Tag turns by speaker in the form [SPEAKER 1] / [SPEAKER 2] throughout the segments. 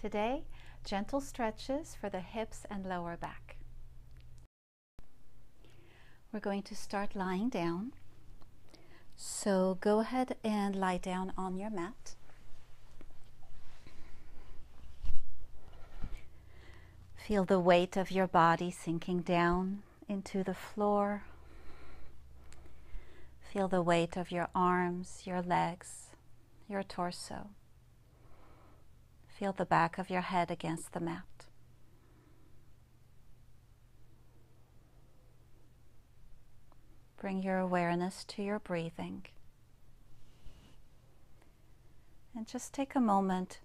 [SPEAKER 1] Today, gentle stretches for the hips and lower back. We're going to start lying down. So go ahead and lie down on your mat. Feel the weight of your body sinking down into the floor. Feel the weight of your arms, your legs, your torso. Feel the back of your head against the mat. Bring your awareness to your breathing. And just take a moment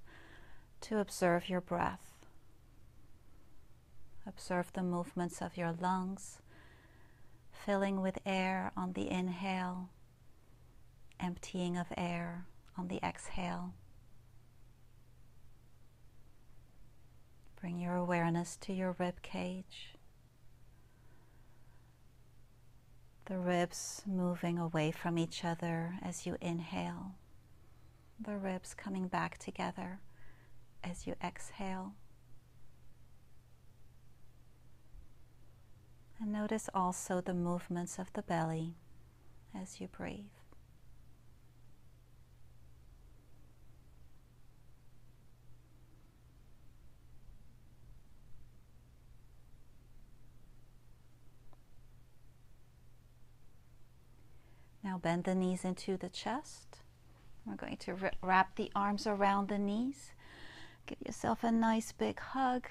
[SPEAKER 1] to observe your breath. Observe the movements of your lungs, filling with air on the inhale, emptying of air on the exhale. Bring your awareness to your rib cage. The ribs moving away from each other as you inhale. The ribs coming back together as you exhale. And notice also the movements of the belly as you breathe. Now bend the knees into the chest. We're going to wrap the arms around the knees. Give yourself a nice big hug.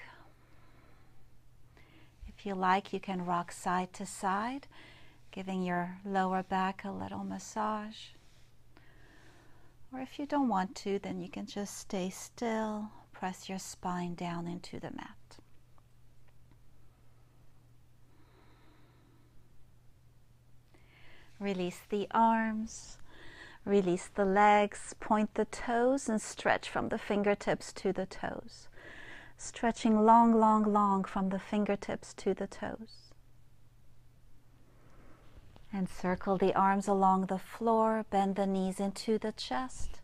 [SPEAKER 1] If you like, you can rock side to side, giving your lower back a little massage. Or if you don't want to, then you can just stay still, press your spine down into the mat. Release the arms, release the legs, point the toes and stretch from the fingertips to the toes. Stretching long, long, long from the fingertips to the toes. And circle the arms along the floor, bend the knees into the chest.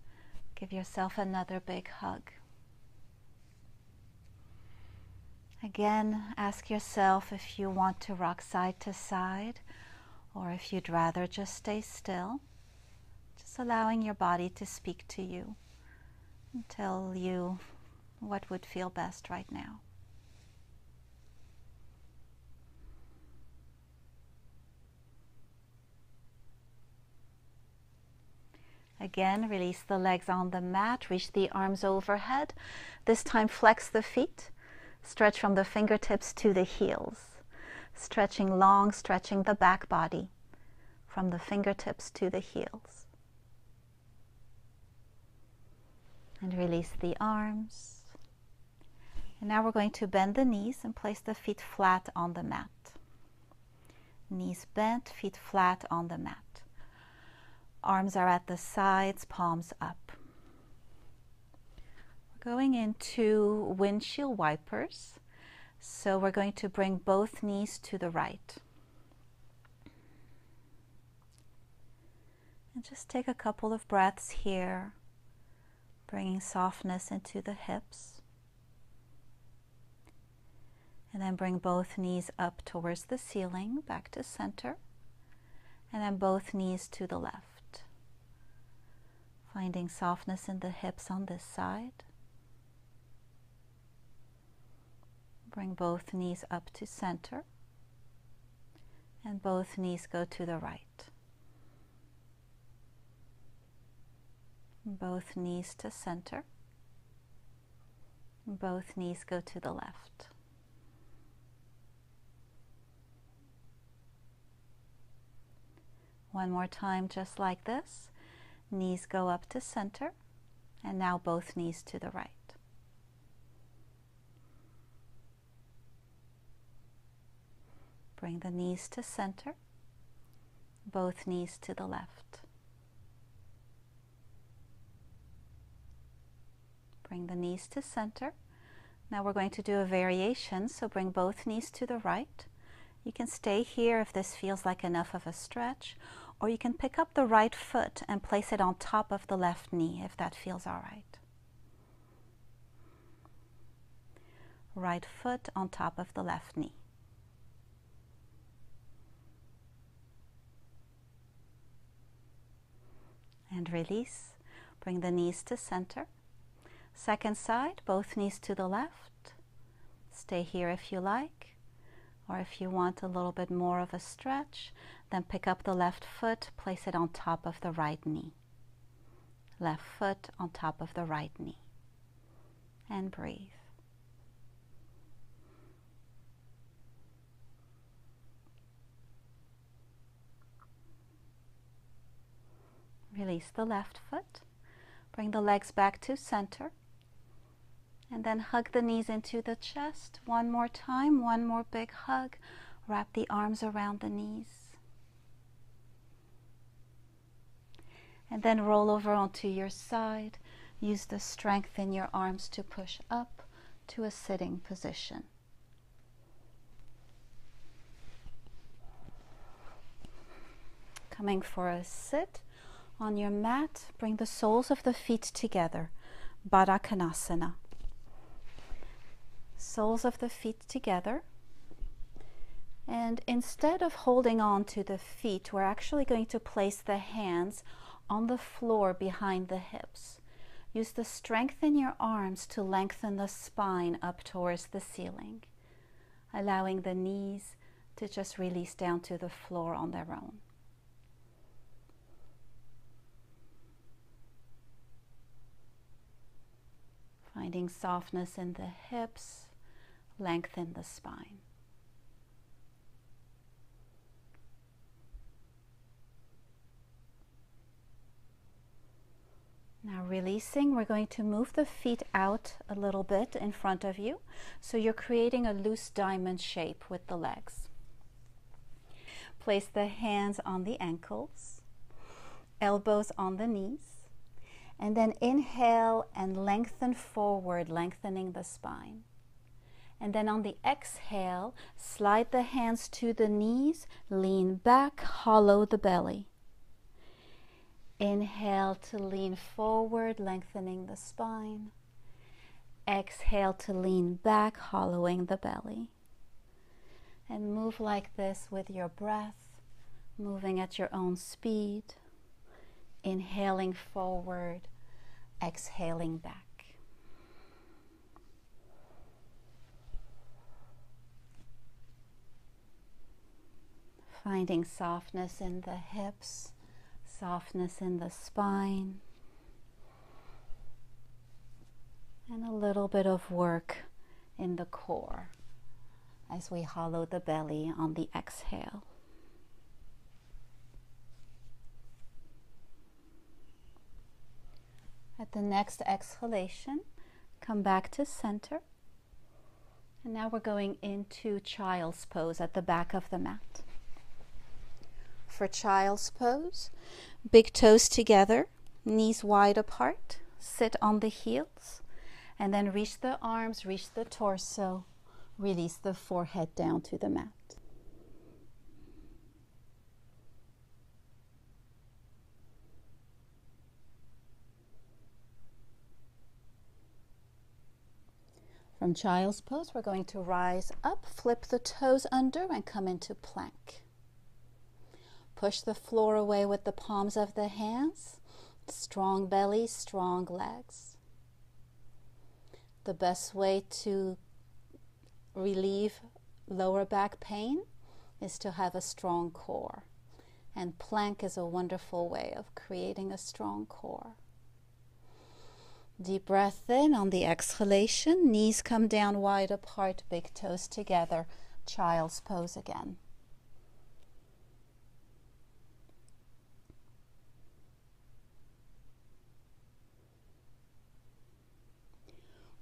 [SPEAKER 1] Give yourself another big hug. Again, ask yourself if you want to rock side to side, or if you'd rather just stay still, just allowing your body to speak to you and tell you what would feel best right now. Again, release the legs on the mat, reach the arms overhead. This time flex the feet, stretch from the fingertips to the heels. Stretching long, stretching the back body from the fingertips to the heels. And release the arms. And now we're going to bend the knees and place the feet flat on the mat. Knees bent, feet flat on the mat. Arms are at the sides, palms up. We're going into windshield wipers. So we're going to bring both knees to the right. And just take a couple of breaths here, bringing softness into the hips. And then bring both knees up towards the ceiling, back to center. And then both knees to the left. Finding softness in the hips on this side. Bring both knees up to center, and both knees go to the right. Both knees to center, both knees go to the left. One more time, just like this. Knees go up to center, and now both knees to the right. Bring the knees to center, both knees to the left. Bring the knees to center. Now we're going to do a variation, so bring both knees to the right. You can stay here if this feels like enough of a stretch, or you can pick up the right foot and place it on top of the left knee if that feels all right. Right foot on top of the left knee. And release. Bring the knees to center. Second side, both knees to the left. Stay here if you like. Or if you want a little bit more of a stretch, then pick up the left foot, place it on top of the right knee. Left foot on top of the right knee. And breathe. Release the left foot. Bring the legs back to center. And then hug the knees into the chest. One more time, one more big hug. Wrap the arms around the knees. And then roll over onto your side. Use the strength in your arms to push up to a sitting position. Coming for a sit. On your mat, bring the soles of the feet together, Baddha Konasana. Soles of the feet together. And instead of holding on to the feet, we're actually going to place the hands on the floor behind the hips. Use the strength in your arms to lengthen the spine up towards the ceiling, allowing the knees to just release down to the floor on their own. Finding softness in the hips, lengthen the spine. Now releasing, we're going to move the feet out a little bit in front of you. So you're creating a loose diamond shape with the legs. Place the hands on the ankles, elbows on the knees. And then inhale and lengthen forward, lengthening the spine. And then on the exhale, slide the hands to the knees, lean back, hollow the belly. Inhale to lean forward, lengthening the spine. Exhale to lean back, hollowing the belly. And move like this with your breath, moving at your own speed. Inhaling forward, exhaling back. Finding softness in the hips, softness in the spine, and a little bit of work in the core as we hollow the belly on the exhale. At the next exhalation, come back to center. And now we're going into child's pose at the back of the mat. For child's pose, big toes together, knees wide apart, sit on the heels, and then reach the arms, reach the torso, release the forehead down to the mat. From child's pose, we're going to rise up, flip the toes under, and come into plank. Push the floor away with the palms of the hands. Strong belly, strong legs. The best way to relieve lower back pain is to have a strong core. And plank is a wonderful way of creating a strong core. Deep breath in. On the exhalation, knees come down wide apart, big toes together, child's pose again.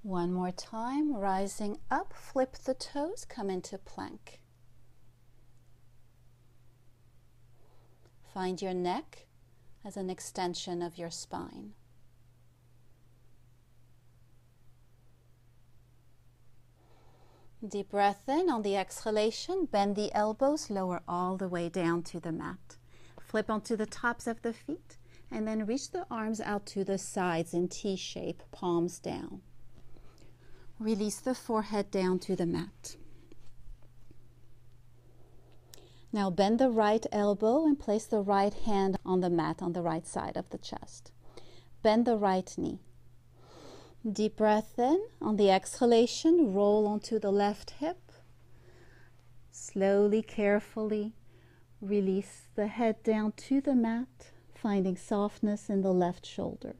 [SPEAKER 1] One more time, rising up, flip the toes, come into plank. Find your neck as an extension of your spine. Deep breath in. On the exhalation, bend the elbows, lower all the way down to the mat. Flip onto the tops of the feet and then reach the arms out to the sides in T shape, palms down. Release the forehead down to the mat. Now bend the right elbow and place the right hand on the mat on the right side of the chest. Bend the right knee. Deep breath in. On the exhalation, roll onto the left hip. Slowly, carefully release the head down to the mat, finding softness in the left shoulder.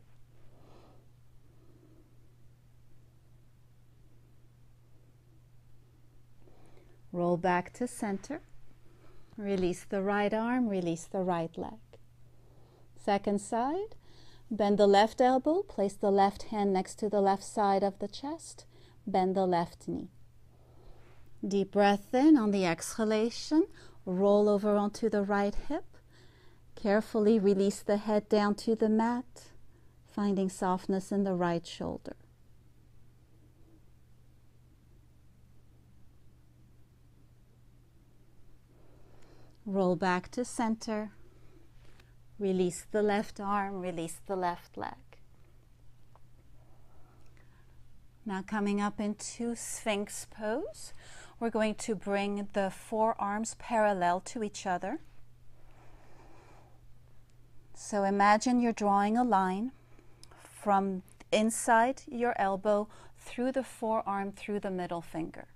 [SPEAKER 1] Roll back to center. Release the right arm, release the right leg. Second side, bend the left elbow, place the left hand next to the left side of the chest, bend the left knee. Deep breath in. On the exhalation, roll over onto the right hip. Carefully release the head down to the mat, finding softness in the right shoulder. Roll back to center. Release the left arm, release the left leg. Now coming up into Sphinx pose, we're going to bring the forearms parallel to each other. So imagine you're drawing a line from inside your elbow through the forearm, through the middle finger.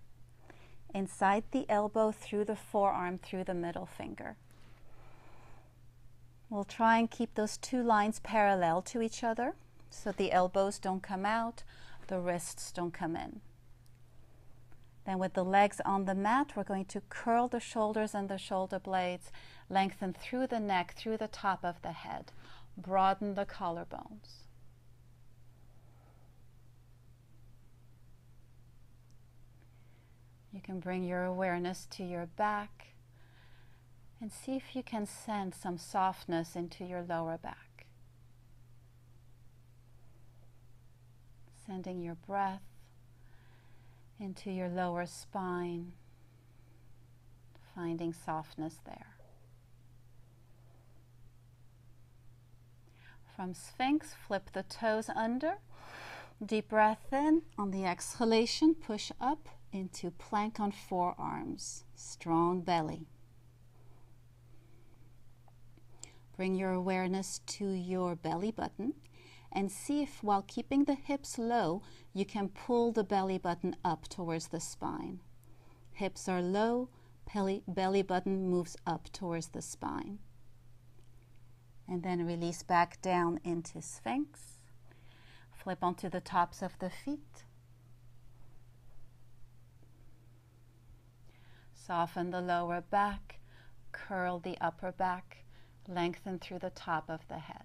[SPEAKER 1] Inside the elbow, through the forearm, through the middle finger. We'll try and keep those two lines parallel to each other so the elbows don't come out, the wrists don't come in. Then with the legs on the mat, we're going to curl the shoulders and the shoulder blades, lengthen through the neck, through the top of the head, broaden the collarbones. You can bring your awareness to your back and see if you can send some softness into your lower back. Sending your breath into your lower spine, finding softness there. From Sphinx, flip the toes under. Deep breath in. On the exhalation, push up into plank on forearms, strong belly. Bring your awareness to your belly button and see if, while keeping the hips low, you can pull the belly button up towards the spine. Hips are low, belly button moves up towards the spine. And then release back down into Sphinx. Flip onto the tops of the feet. Soften the lower back, curl the upper back, lengthen through the top of the head.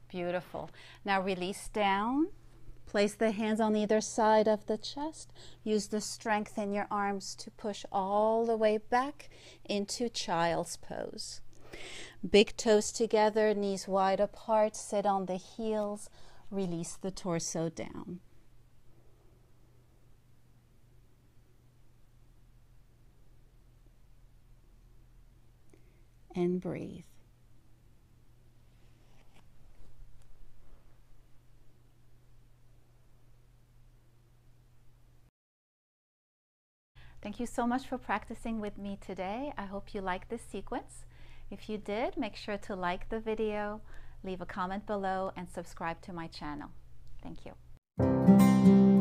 [SPEAKER 1] Beautiful. Now release down. Place the hands on either side of the chest. Use the strength in your arms to push all the way back into child's pose. Big toes together, knees wide apart, sit on the heels, release the torso down. And breathe. Thank you so much for practicing with me today. I hope you liked this sequence. If you did, make sure to like the video, leave a comment below, and subscribe to my channel. Thank you.